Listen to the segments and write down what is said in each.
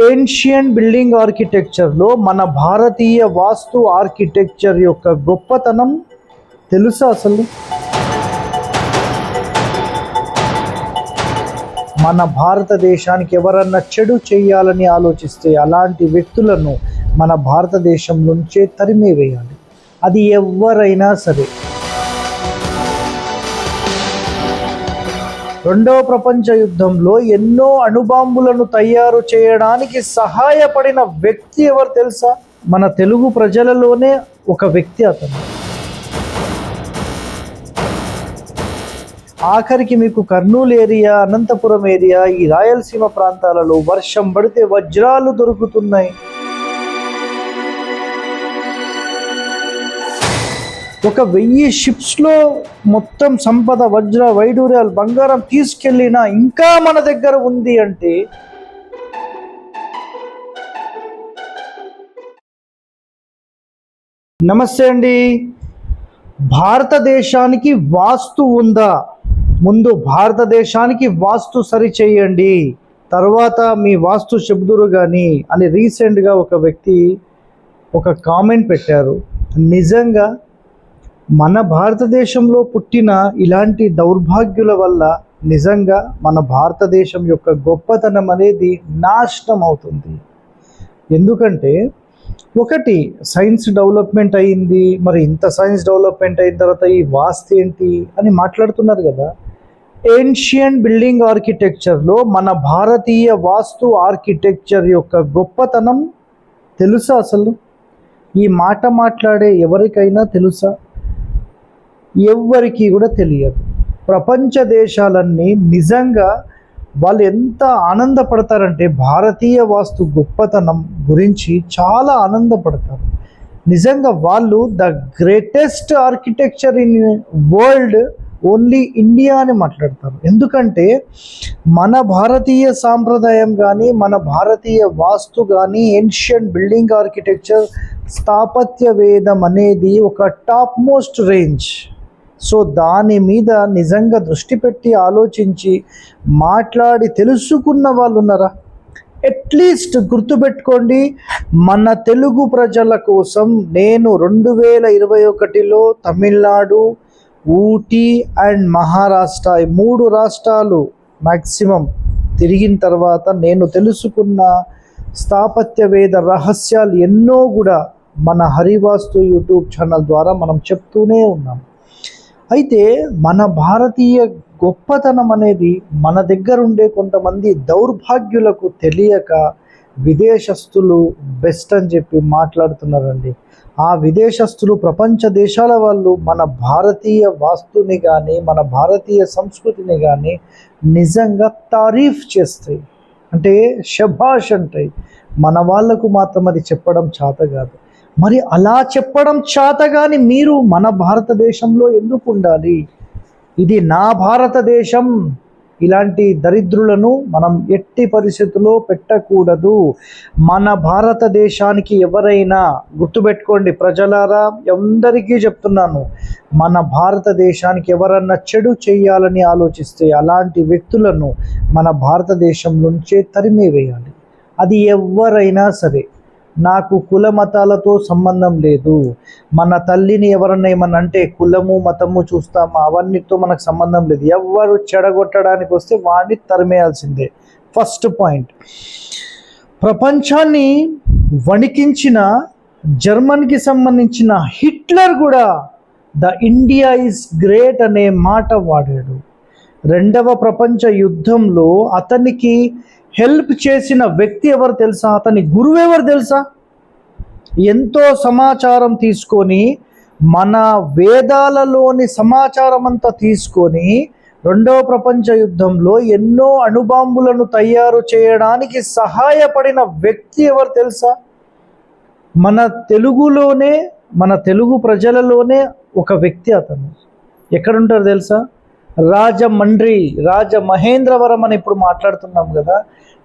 Ancient building ఆర్కిటెక్చర్లో మన భారతీయ వాస్తు architecture యొక్క గొప్పతనం తెలుసా అసలు? మన భారతదేశానికి ఎవరన్నా చెడు చేయాలని ఆలోచిస్తే అలాంటి వ్యక్తులను మన భారతదేశం నుంచే తరిమివేయాలి. అది ఎవరైనా సరే. రెండవ ప్రపంచ యుద్ధంలో ఎన్నో అణుబాంబులను తయారు చేయడానికి సహాయపడిన వ్యక్తి ఎవరు తెలుసా? మన తెలుగు ప్రజలలోనే ఒక వ్యక్తి అతను. ఆఖరికి మీకు కర్నూలు ఏరియా, అనంతపురం ఏరియా, ఈ రాయలసీమ ప్రాంతాలలో వర్షం పడితే వజ్రాలు దొరుకుతున్నాయి. ఒక 1000 షిప్స్లో మొత్తం సంపద, వజ్ర వైడూర్యాలు, బంగారం తీసుకెళ్ళినా ఇంకా మన దగ్గర ఉంది అంటే నమస్తే అండి. భారతదేశానికి వాస్తు ఉందా? ముందు భారతదేశానికి వాస్తు సరి చేయండి, తర్వాత మీ వాస్తు చెబుదురు కానీ అని రీసెంట్గా ఒక వ్యక్తి ఒక కామెంట్ పెట్టారు. నిజంగా మన భారతదేశంలో పుట్టిన ఇలాంటి దౌర్భాగ్యుల వల్ల నిజంగా మన భారతదేశం యొక్క గొప్పతనం అనేది నాశనం అవుతుంది. ఎందుకంటే ఒకటి, సైన్స్ డెవలప్మెంట్ అయింది, మరి ఇంత సైన్స్ డెవలప్మెంట్ అయిన తర్వాత ఈ వాస్తు ఏంటి అని మాట్లాడుతున్నారు కదా. ఏన్షియంట్ బిల్డింగ్ ఆర్కిటెక్చర్లో మన భారతీయ వాస్తు ఆర్కిటెక్చర్ యొక్క గొప్పతనం తెలుసా అసలు? ఈ మాట మాట్లాడే ఎవరికైనా తెలుసా? ఎవ్వరికీ కూడా తెలియదు. ప్రపంచ దేశాలన్నీ నిజంగా వాళ్ళు ఎంత ఆనందపడతారంటే భారతీయ వాస్తు గొప్పతనం గురించి చాలా ఆనందపడతారు. నిజంగా వాళ్ళు the greatest architecture in world only India అని మాట్లాడతారు. ఎందుకంటే మన భారతీయ సాంప్రదాయం కానీ, మన భారతీయ వాస్తు కానీ, ఏన్షియంట్ బిల్డింగ్ ఆర్కిటెక్చర్, స్థాపత్య వేదం అనేది ఒక టాప్ మోస్ట్ రేంజ్. సో దాని మీద నిజంగా దృష్టి పెట్టి ఆలోచించి మాట్లాడి తెలుసుకున్న వాళ్ళు ఉన్నారా? అట్లీస్ట్ గుర్తుపెట్టుకోండి, మన తెలుగు ప్రజల కోసం నేను 2021లో తమిళనాడు, ఊటీ అండ్ మహారాష్ట్ర, ఈ 3 రాష్ట్రాలు మ్యాక్సిమం తిరిగిన తర్వాత నేను తెలుసుకున్న స్థాపత్య వేద రహస్యాలు ఎన్నో కూడా మన హరివాస్తు యూట్యూబ్ ఛానల్ ద్వారా మనం చెప్తూనే ఉన్నాం. అయితే మన భారతీయ గొప్పతనం అనేది మన దగ్గర ఉండే కొంతమంది దౌర్భాగ్యులకు తెలియక విదేశస్తులు బెస్ట్ అని చెప్పి మాట్లాడుతున్నారండి. ఆ విదేశస్తులు ప్రపంచ దేశాల వాళ్ళు మన భారతీయ వాస్తుని కానీ, మన భారతీయ సంస్కృతిని కానీ నిజంగా తారీఫ్ చేస్తాయి, అంటే శభాష్ అంటాయి. మన వాళ్లకు మాత్రం అది చెప్పడం చేత కాదు. మరి అలా చెప్పడం చేతగాని మీరు మన భారతదేశంలో ఎందుకు ఉండాలి? ఇది నా భారతదేశం. ఇలాంటి దరిద్రులను మనం ఎట్టి పరిస్థితుల్లో పెట్టకూడదు. మన భారతదేశానికి ఎవరైనా, గుర్తుపెట్టుకోండి ప్రజలారా, అందరికీ చెప్తున్నాను, మన భారతదేశానికి ఎవరన్నా చెడు చేయాలని ఆలోచిస్తే అలాంటి వ్యక్తులను మన భారతదేశం నుంచే తరిమివేయాలి. అది ఎవరైనా సరే. నాకు కుల మతాలతో సంబంధం లేదు. మన తల్లిని ఎవరన్నా ఏమన్నా అంటే కులము మతము చూస్తామా, అవన్నీతో మనకు సంబంధం లేదు. ఎవరు చెడగొట్టడానికి వస్తే వాడిని తరిమేయాల్సిందే. First point. ప్రపంచాన్ని వణికించిన జర్మన్కి సంబంధించిన హిట్లర్ కూడా ద ఇండియా ఈజ్ గ్రేట్ అనే మాట వాడాడు. 2వ ప్రపంచ యుద్ధంలో అతనికి హెల్ప్ చేసిన వ్యక్తి ఎవరు తెలుసా? అతని గురువు ఎవరు తెలుసా? ఎంతో సమాచారం తీసుకొని, మన వేదాలలోని సమాచారం అంతా తీసుకొని 2వ ప్రపంచ యుద్ధంలో ఎన్నో అణుబాంబులను తయారు చేయడానికి సహాయపడిన వ్యక్తి ఎవరు తెలుసా? మన తెలుగులోనే, మన తెలుగు ప్రజలలోనే ఒక వ్యక్తి అతను. ఎక్కడుంటారు తెలుసా? రాజమండ్రి, రాజమహేంద్రవరం అని ఇప్పుడు మాట్లాడుతున్నాం కదా.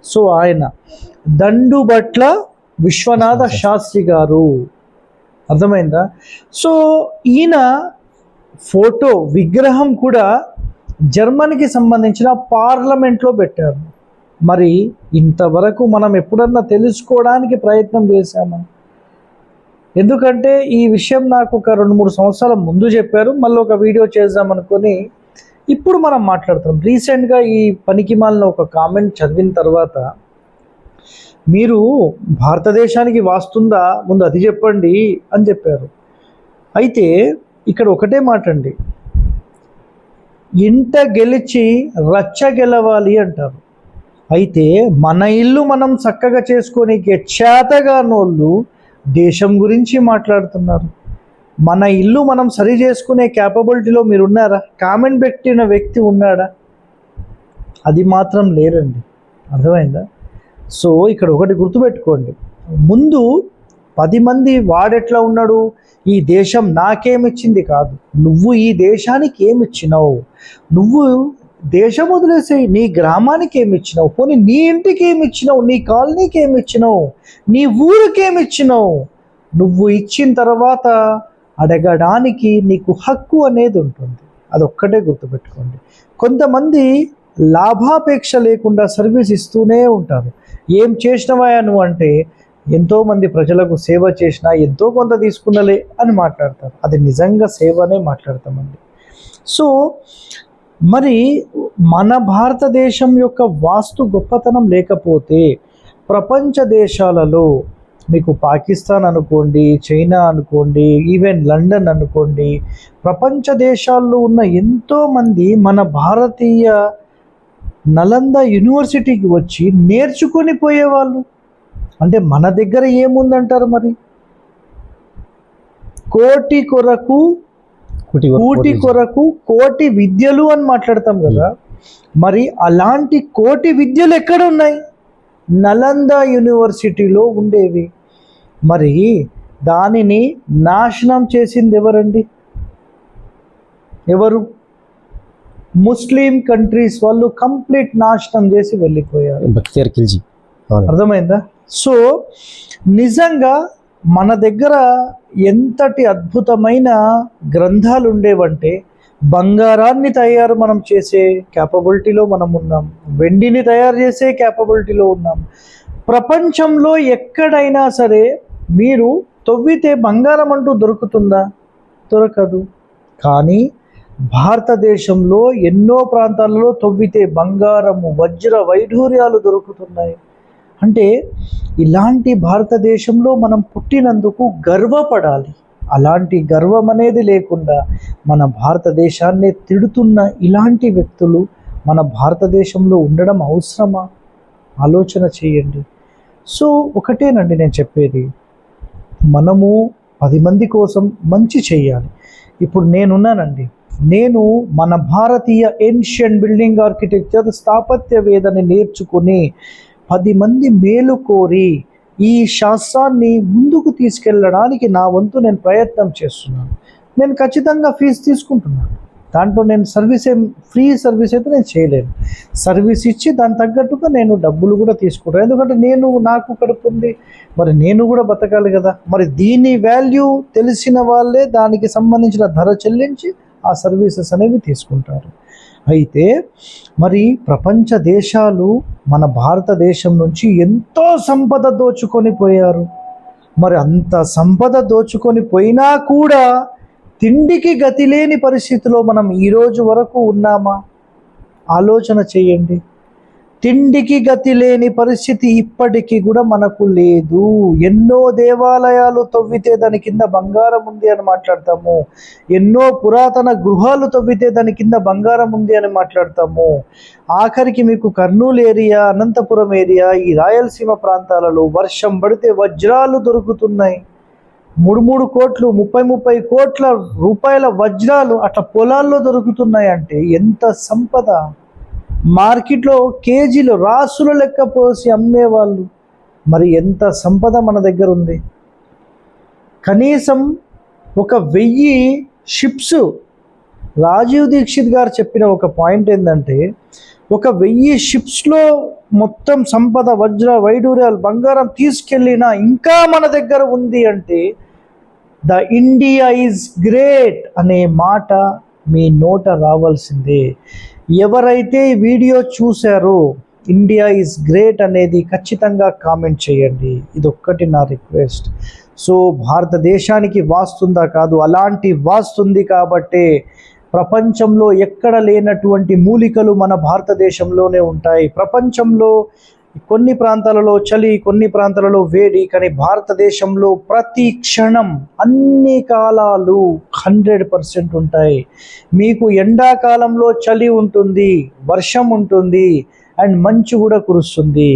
సో ఆయన దండుబట్ల విశ్వనాథ శాస్త్రి గారు. అర్థమైందా? సో ఈయన ఫోటో విగ్రహం కూడా జర్మనీకి సంబంధించిన పార్లమెంట్లో పెట్టారు. మరి ఇంతవరకు మనం ఎప్పుడన్నా తెలుసుకోవడానికి ప్రయత్నం చేశామా? ఎందుకంటే ఈ విషయం నాకు ఒక 2-3 సంవత్సరాల ముందు చెప్పారు. మళ్ళీ ఒక వీడియో చేద్దామనుకొని ఇప్పుడు మనం మాట్లాడుతున్నాం. రీసెంట్గా ఈ పనికిమాలిన ఒక కామెంట్ చదివిన తర్వాత, మీరు భారతదేశానికి వాస్తుందా ముందు అది చెప్పండి అని చెప్పారు. అయితే ఇక్కడ ఒకటే మాట అండి, ఇంట గెలిచి రచ్చ గెలవాలి అంటారు. అయితే మన ఇల్లు మనం చక్కగా చేసుకోనీకే చేతగానోళ్ళు దేశం గురించి మాట్లాడుతున్నారు. మన ఇల్లు మనం సరి చేసుకునే క్యాపబిలిటీలో మీరు ఉన్నారా? కామెంట్ పెట్టిన వ్యక్తి ఉన్నాడా? అది మాత్రం లేరండి. అర్థమైందా? సో ఇక్కడ ఒకటి గుర్తుపెట్టుకోండి, ముందు 10 మంది వాడెట్లా ఉన్నాడు, ఈ దేశం నాకేమిచ్చింది కాదు, నువ్వు ఈ దేశానికి ఏమిచ్చినావు, నువ్వు దేశం వదిలేసి నీ గ్రామానికి ఏమిచ్చినావు, పోనీ నీ ఇంటికి ఏమిచ్చినావు, నీ కాలనీకి ఏమిచ్చినావు, నీ ఊరికి ఏమిచ్చినావు, నువ్వు ఇచ్చిన తర్వాత అడగడానికి నీకు హక్కు అనేది ఉంటుంది. అదొక్కటే గుర్తుపెట్టుకోండి. కొంతమంది లాభాపేక్ష లేకుండా సర్వీస్ ఇస్తూనే ఉంటారు. ఏం చేసినవా నువ్వు అంటే, ఎంతోమంది ప్రజలకు సేవ చేసినా ఎంతో కొంత తీసుకున్నలే అని మాట్లాడతారు. అది నిజంగా సేవనే మాట్లాడతామండి. సో మరి మన భారతదేశం యొక్క వాస్తు గొప్పతనం లేకపోతే ప్రపంచ దేశాలలో మీకు పాకిస్తాన్ అనుకోండి, చైనా అనుకోండి, ఈవెన్ లండన్ అనుకోండి, ప్రపంచ దేశాల్లో ఉన్న ఎంతోమంది మన భారతీయ నలంద యూనివర్సిటీకి వచ్చి నేర్చుకొని పోయేవాళ్ళు. అంటే మన దగ్గర ఏముందంటారు మరి? కోటి కొరకు కోటి విద్యలు అని మాట్లాడతాం కదా. మరి అలాంటి కోటి విద్యలు ఎక్కడ ఉన్నాయి? నలంద యూనివర్సిటీలో ఉండేవి. మరి దానిని నాశనం చేసింది ఎవరండి? ఎవరు? ముస్లిం కంట్రీస్ వాళ్ళు కంప్లీట్ నాశనం చేసి వెళ్ళిపోయారు. అర్థమైందా? సో నిజంగా మన దగ్గర ఎంతటి అద్భుతమైన గ్రంథాలు ఉండేవంటే, బంగారాన్ని మనం చేసే క్యాపబిలిటీలో మనం ఉన్నాం, వెండిని తయారు చేసే క్యాపబిలిటీలో ఉన్నాం. ప్రపంచంలో ఎక్కడైనా సరే మీరు తవ్వితే బంగారం అంటూ దొరుకుతుందా? దొరకదు. కానీ భారతదేశంలో ఎన్నో ప్రాంతాలలో తవ్వితే బంగారము, వజ్ర వైఢూర్యాలు దొరుకుతున్నాయి. అంటే ఇలాంటి భారతదేశంలో మనం పుట్టినందుకు గర్వపడాలి. అలాంటి గర్వం అనేది లేకుండా మన భారతదేశాన్ని తిడుతున్న ఇలాంటి వ్యక్తులు మన భారతదేశంలో ఉండడం అవసరమా? ఆలోచన చేయండి. సో ఒకటేనండి నేను చెప్పేది, మనము 10 మంది కోసం మంచి చేయాలి. ఇప్పుడు నేనున్నానండి, నేను మన భారతీయ ఏన్షియన్ బిల్డింగ్ ఆర్కిటెక్చర్ స్థాపత్య వేదని నేర్చుకుని 10 మంది మేలు కోరి ఈ శాస్త్రాన్ని ముందుకు తీసుకెళ్ళడానికి నా వంతు నేను ప్రయత్నం చేస్తున్నాను. నేను ఖచ్చితంగా ఫీజు తీసుకుంటున్నాను. దాంట్లో నేను ఫ్రీ సర్వీస్ అయితే నేను చేయలేను. సర్వీస్ ఇచ్చి దాని తగ్గట్టుగా నేను డబ్బులు కూడా తీసుకుంటాను. ఎందుకంటే నాకు కడుపు ఉంది, మరి నేను కూడా బతకాలి కదా. మరి దీని వాల్యూ తెలిసిన వాళ్ళే దానికి సంబంధించిన ధర చెల్లించి ఆ సర్వీసెస్ అనేవి తీసుకుంటారు. అయితే మరి ప్రపంచ దేశాలు మన భారతదేశం నుంచి ఎంతో సంపద దోచుకొని పోయారు. మరి అంత సంపద దోచుకొని పోయినా కూడా తిండికి గతి లేని పరిస్థితిలో మనం ఈరోజు వరకు ఉన్నామా? ఆలోచన చేయండి. తిండికి గతి లేని పరిస్థితి ఇప్పటికీ కూడా మనకు లేదు. ఎన్నో దేవాలయాలు తవ్వితే దాని కింద బంగారం ఉంది అని మాట్లాడతాము. ఎన్నో పురాతన గృహాలు తవ్వితే దాని కింద బంగారం ఉంది అని మాట్లాడతాము. ఆఖరికి మీకు కర్నూలు ఏరియా, అనంతపురం ఏరియా, ఈ రాయలసీమ ప్రాంతాలలో వర్షం పడితే వజ్రాలు దొరుకుతున్నాయి. 3 కోట్లు 30 కోట్ల రూపాయల వజ్రాలు అట్లా పొలాల్లో దొరుకుతున్నాయి. అంటే ఎంత సంపద! మార్కెట్లో కేజీలు రాసుల లెక్క పోసి అమ్మేవాళ్ళు. మరి ఎంత సంపద మన దగ్గర ఉంది! కనీసం 1000 షిప్స్, రాజీవ్ దీక్షిత్ గారు చెప్పిన ఒక పాయింట్ ఏంటంటే, 1000 షిప్స్లో మొత్తం సంపద, వజ్ర వైడూర్యాలు, బంగారం తీసుకెళ్ళినా ఇంకా మన దగ్గర ఉంది అంటే ద ఇండియా ఈజ్ గ్రేట్ అనే మాట మీ నోట రావాల్సిందే. ఎవరైతే ఈ వీడియో చూశారో ఇండియా ఈజ్ గ్రేట్ అనేది ఖచ్చితంగా కామెంట్ చేయండి. ఇదొక్కటి నా రిక్వెస్ట్. సో భారతదేశానికి వాస్తుందా కాదు, అలాంటి వాస్తుంది కాబట్టే ప్రపంచంలో ఎక్కడ లేనటువంటి మూలికలు మన భారతదేశంలోనే ఉంటాయి. ప్రపంచంలో కొన్ని ప్రాంతాలలో చలి, కొన్ని ప్రాంతాలలో వేడి, కానీ భారతదేశంలో ప్రతి క్షణం అన్ని కాలాలు 100% ఉంటాయి. మీకు ఎండాకాలంలో చలి ఉంటుంది, వర్షం ఉంటుంది, అండ్ మంచు కూడా కురుస్తుంది.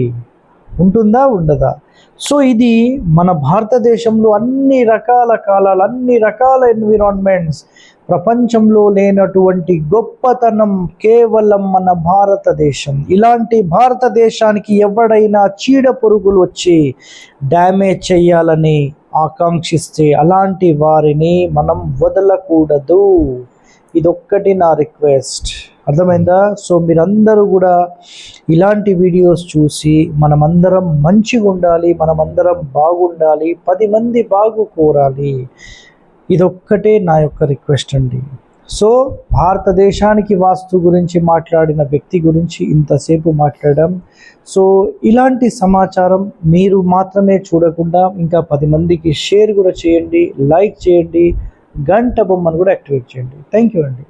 ఉంటుందా ఉండదా? సో ఇది మన భారతదేశంలో అన్ని రకాల కాలాలు, అన్ని రకాల ఎన్విరాన్మెంట్స్, ప్రపంచంలో లేనటువంటి గొప్పతనం కేవలం మన భారతదేశం. ఇలాంటి భారతదేశానికి ఎవడైనా చీడ పురుగులు వచ్చి డ్యామేజ్ చేయాలని ఆకాంక్షిస్తే అలాంటి వారిని మనం వదలకూడదు. ఇదొక్కటి నా రిక్వెస్ట్. అర్థమైందా? సో మీరందరూ కూడా ఇలాంటి వీడియోస్ చూసి మనమందరం మంచిగా ఉండాలి, మనమందరం బాగుండాలి, 10 మంది బాగు కోరాలి. ఇదొక్కటే నా యొక్క రిక్వెస్ట్ అండి. సో భారతదేశానికి వాస్తు గురించి మాట్లాడిన వ్యక్తి గురించి ఇంతసేపు మాట్లాడడం. సో ఇలాంటి సమాచారం మీరు మాత్రమే చూడకుండా ఇంకా 10 మందికి షేర్ కూడా చేయండి, లైక్ చేయండి, గంట బొమ్మను కూడా యాక్టివేట్ చేయండి. థ్యాంక్ యూ అండి.